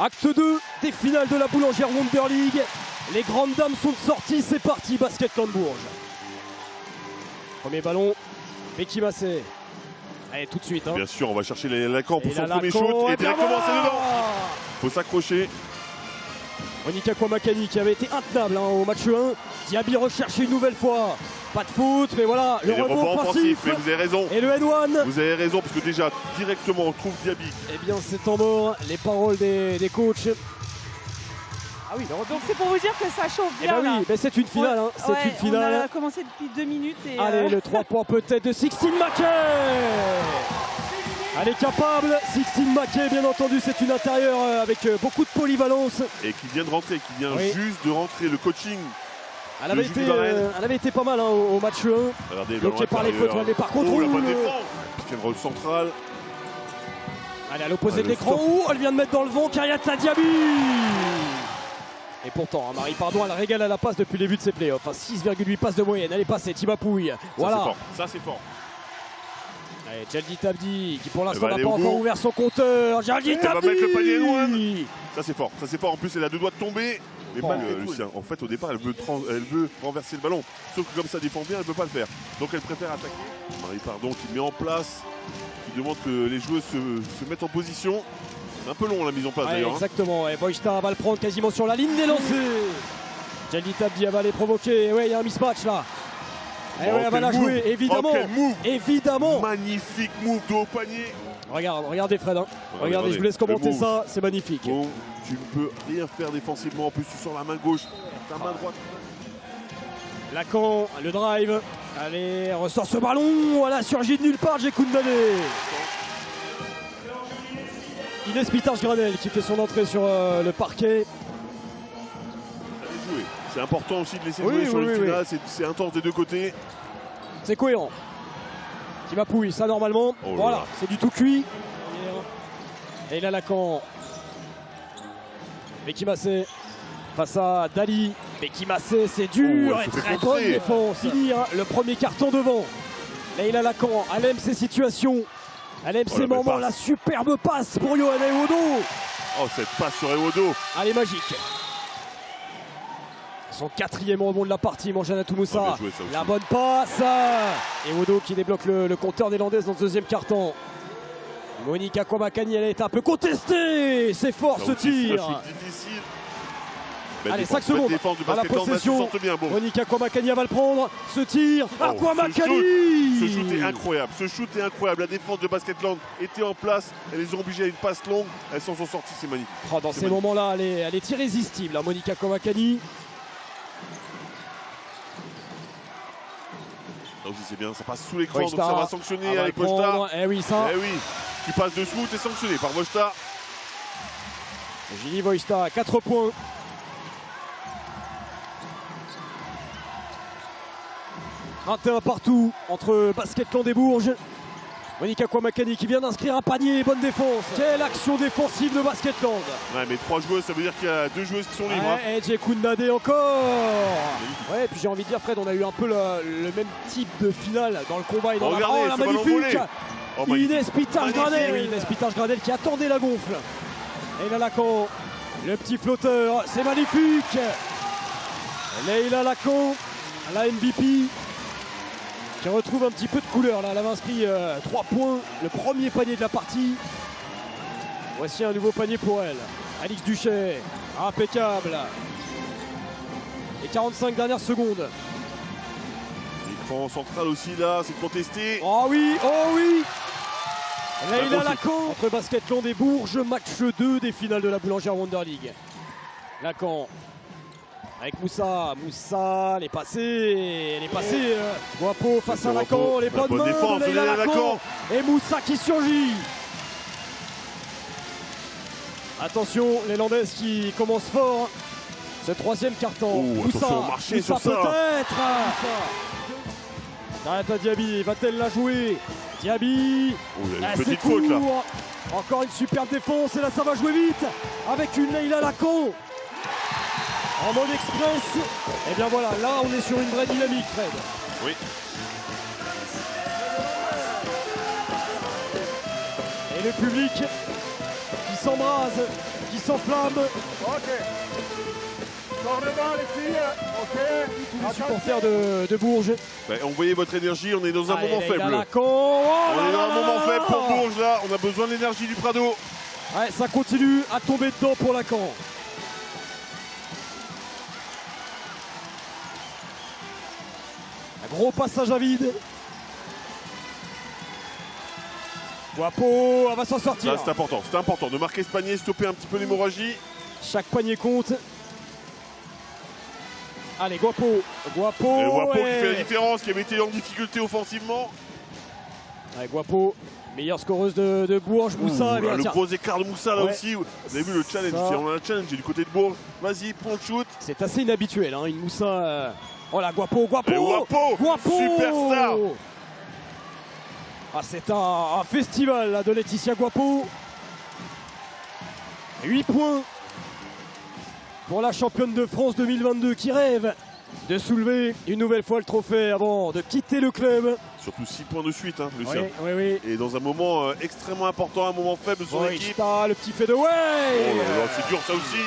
Acte 2 des finales de la Boulangère Wonder League. Les grandes dames sont sorties, c'est parti, Basketland Bourges. Premier ballon, Becky Massé. Allez, tout de suite. Hein. Bien sûr, on va chercher Lacan pour son Lacan, premier shoot. Et directement, c'est dedans. Il Faut s'accrocher. Monica Kouamakani qui avait été intenable au match 1. Diaby recherché une nouvelle fois. Pas de foot, mais voilà, le rebond offensif. Mais vous avez raison. Et le N1. Vous avez raison, parce que déjà, directement, on trouve Diaby. Eh bien, c'est en mort. Les paroles des coachs. Ah oui, donc c'est pour vous dire que ça chauffe bien. Eh ben oui, mais c'est une finale. Hein. C'est une finale. On a commencé depuis 2 minutes. Et allez, le 3 points peut-être de Sixtine Mackay. Elle est capable. Sixtine Mackay, bien entendu, c'est une intérieure avec beaucoup de polyvalence. Et qui vient de rentrer, qui vient juste de rentrer. Le coaching. Elle avait été pas mal au match 1. Regardez, bloquée par les fautes, mais par contre, la bonne défense. Rôle central. Elle est à l'opposé de l'écran. Elle vient de mettre dans le vent Kariata Diaby. Et pourtant, Marie Pardon, elle régale à la passe depuis le début de ses playoffs. 6,8 passes de moyenne. Elle est passée, Thiba Pouille. Voilà. Ça, c'est fort. Allez, Djaldi Tabdi, qui pour l'instant n'a pas encore ouvert son compteur. Djaldi Tabdi. Elle va mettre le panier loin. Ça, c'est fort. Ça, c'est fort. En plus, elle a 2 doigts de tomber. Mais mal, Lucien. En fait, au départ, elle veut renverser le ballon. Sauf que comme ça défend bien, elle ne peut pas le faire. Donc, elle préfère attaquer. Marie Pardon qui met en place, qui demande que les joueuses se mettent en position. C'est un peu long la mise en place d'ailleurs. Exactement, et Boysta va le prendre quasiment sur la ligne des lancers. Djaldi Tabdi va les provoquer. Ouais, il y a un mismatch là. Et ouais, elle va la jouer, évidemment. Évidemment. Magnifique move de haut panier. Regardez Fred. Hein. Regardez, je vous laisse commenter ça, c'est magnifique. Bon, tu ne peux rien faire défensivement. En plus, tu sors la main gauche, ta main droite. Lacan, le drive. Allez, ressort ce ballon. Voilà, surgit de nulle part, Jekoundane. Inès Pitard-Granel qui fait son entrée sur le parquet. C'est important aussi de laisser jouer sur le final, c'est intense des deux côtés. C'est cohérent. Qui va pouiller ça normalement. Voilà, c'est du tout cuit. Et là Lacan. Becky Massé face à Dali. Becky Massé, c'est dur et très bonne défense. Finir le premier carton devant. Leïla Lacan, elle aime ces situations. Elle aime ces moments, la superbe passe pour Johanna Ewodo. Oh, cette passe sur Ewodo. Elle est magique. Son 4e rebond de la partie, Morjana Toumoussa. La bonne passe. Ewodo qui débloque le compteur des Landaises dans ce deuxième carton. Monica Kouamakani, elle est un peu contestée. C'est fort ce tir. Difficile. Allez, 5 secondes à la possession. Monica Kouamakani va le prendre. Ce tir à Kouamakani. Ce shoot est incroyable. Ce shoot est incroyable. La défense de Basketland était en place. Elles les ont obligées à une passe longue. Elles s'en sont sorties. C'est magnifique. Dans ces moments-là, elle est irrésistible, Monica Kouamakani. Là aussi, c'est bien. Ça passe sous l'écran. Donc ça va sanctionner avec Boysta. Eh oui, ça. Eh oui. Tu passes dessous, tu es sanctionné par Boysta. Gilly Boysta, 4 points. Un partout entre Basketland et Bourges. Monica Kouamakani qui vient d'inscrire un panier, bonne défense. Quelle action défensive de Basketland. Ouais, mais 3 joueuses, ça veut dire qu'il y a 2 joueuses qui sont libres. Et Jekoundane encore. Ouais, puis j'ai envie de dire, Fred, on a eu un peu le même type de finale dans le combat et dans la magnifique. Inès Pitard-Granel. Oui, Inès Pitard-Granel qui attendait la gonfle. Et là, Lacan, le petit flotteur, c'est magnifique. Leïla Lacan, la MVP. Qui retrouve un petit peu de couleur là, elle avait inscrit 3 points, le premier panier de la partie. Voici un nouveau panier pour elle. Alix Duchet, impeccable. Et 45 dernières secondes. L'écran central aussi là, c'est contesté. Oh oui. Leïla Lacan entre Basketland et Bourges, match 2 des finales de la Boulangère Wonder League. Lacan. Avec Moussa, elle est passée, Guapo face à Lacan, les bonnes mains de Leïla Lacan, et Moussa qui surgit. Attention, les Landaises qui commencent fort, ce 3e carton. Moussa peut-être. Kariata Diaby, va-t-elle la jouer? Diaby, c'est court. Encore une superbe défense, et là ça va jouer vite, avec une Leïla Lacan. En mode express, et bien voilà, là on est sur une vraie dynamique, Fred. Oui. Et le public qui s'embrase qui s'enflamme. Ok. Sors devant les filles. Ok. Tous les supporters de Bourges. Bah, envoyez votre énergie, on est dans un Allez, moment là, faible. il a la con. Oh On est là dans un là moment là faible là. pour Bourges là, on a besoin de l'énergie du Prado. Ouais, ça continue à tomber dedans pour Lacan. Un gros passage à vide. Guapo, elle va s'en sortir. Là, c'est important de marquer ce panier, stopper un petit peu l'hémorragie. Chaque panier compte. Allez, Guapo. Et Guapo qui fait la différence, qui avait été en difficulté offensivement. Allez, Guapo, meilleure scoreuse de Bourges. Moussa, eh bien, le tiens. gros écart de Moussa là Ouais. aussi. Vous avez vu le challenge, Ça. on a un challenge du côté de Bourges. Vas-y, prends le shoot. C'est assez inhabituel, hein, une Moussa. Oh là, Guapo. Et Guapo, superstar. Ah, c'est un festival là, de Laetitia Guapo. 8 points pour la championne de France 2022 qui rêve de soulever une nouvelle fois le trophée avant de quitter le club. Surtout 6 points de suite, hein, Lucien. Oui. Et dans un moment extrêmement important, un moment faible de son équipe. Le petit fait de Oh là là, c'est dur ça aussi.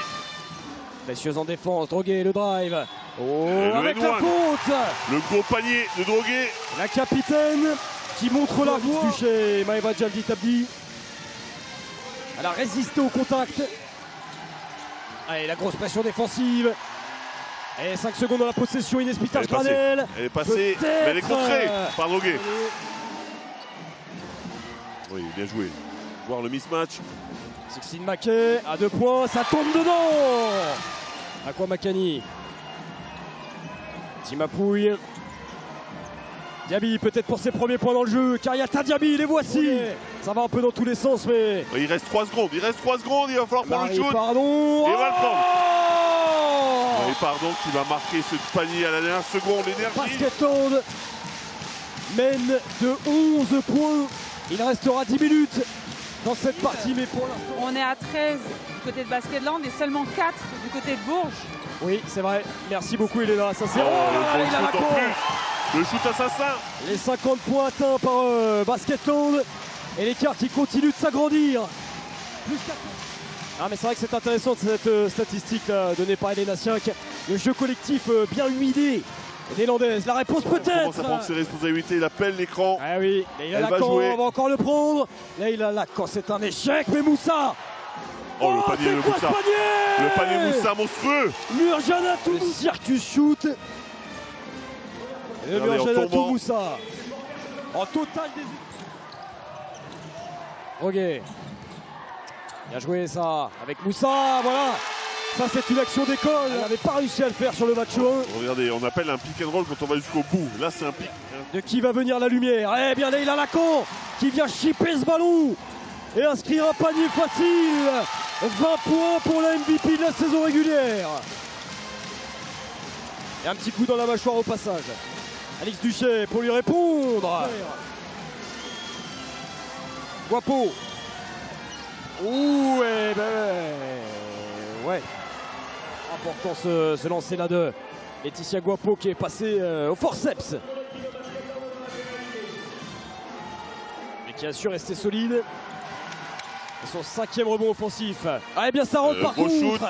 Précieuse en défense, Droguet, le drive. Oh, le avec la N1. faute. Le gros panier de Droguet. La capitaine qui montre la voie. Chez Maeva Jaldi Tabdi. Elle a résisté au contact. Allez, la grosse pression défensive. Et 5 secondes dans la possession, Inès Pittas-Granel. Elle est passée, mais elle est contrée par Droguet. Oui, bien joué. Voir le mismatch. Sixtine Maquet à 2 points, ça tombe dedans. Aqua Makani. Timapouille. Diaby peut-être pour ses premiers points dans le jeu. Kariata Diaby, les voici. Ça va un peu dans tous les sens, mais. Il reste 3 secondes, il va falloir prendre le shoot. Pardon. Et il va le prendre. Oh, Et pardon qui va marquer ce panier à la dernière seconde, l'énergie. Basketland mène de 11 points. Il restera 10 minutes dans cette partie, mais pour l'instant. On est à 13 du côté de Basketland et seulement 4 du côté de Bourges. Oui, c'est vrai. Merci beaucoup, Elena. Ça c'est. Oh, le il a la shoot en cour. plus. Le shoot assassin. Les 50 points atteints par Basketland et l'écart qui continue de s'agrandir. Plus 4. Ah mais c'est vrai que c'est intéressant cette statistique là, donnée par Elena Siak. Le jeu collectif bien huilé. Néerlandaise, la réponse Il peut-être. commence à prendre ses responsabilités, il appelle l'écran. Ah oui, là, il a Elle va Lacan, jouer. on va encore le prendre. Là il a Lacan, c'est un échec, mais Moussa. Oh, le panier de c'est quoi ce Moussa. panier Le panier Moussa monstrueux. Murjana tout circus shoot. Et Regardez, en Murjana tout tombant. Moussa. En total des. Ok. Bien joué ça avec Moussa, voilà. Ça c'est une action d'école. Elle n'avait pas réussi à le faire sur le match 1. Regardez, on appelle un pick and roll quand on va jusqu'au bout. Là c'est un pick. De qui va venir la lumière? Eh bien Leïla Lacan qui vient chipper ce ballon et inscrire un panier facile. 20 points pour la MVP de la saison régulière. Et un petit coup dans la mâchoire au passage. Alix Duché pour lui répondre. Guapo. Ouh, ouais. Important ce lancer là de Laetitia Guapo qui est passée au forceps. Mais qui a su rester solide. Et son 5e rebond offensif. Ah, et bien ça rentre par gros contre. shoot.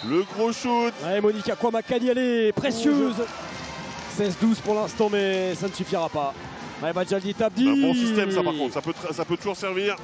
Le gros shoot. Ouais, Monica Kwamakani, elle est précieuse. 16-12 pour l'instant, mais ça ne suffira pas. Ouais, Majaldi Tabdi. Un bon système ça par contre, ça peut toujours servir.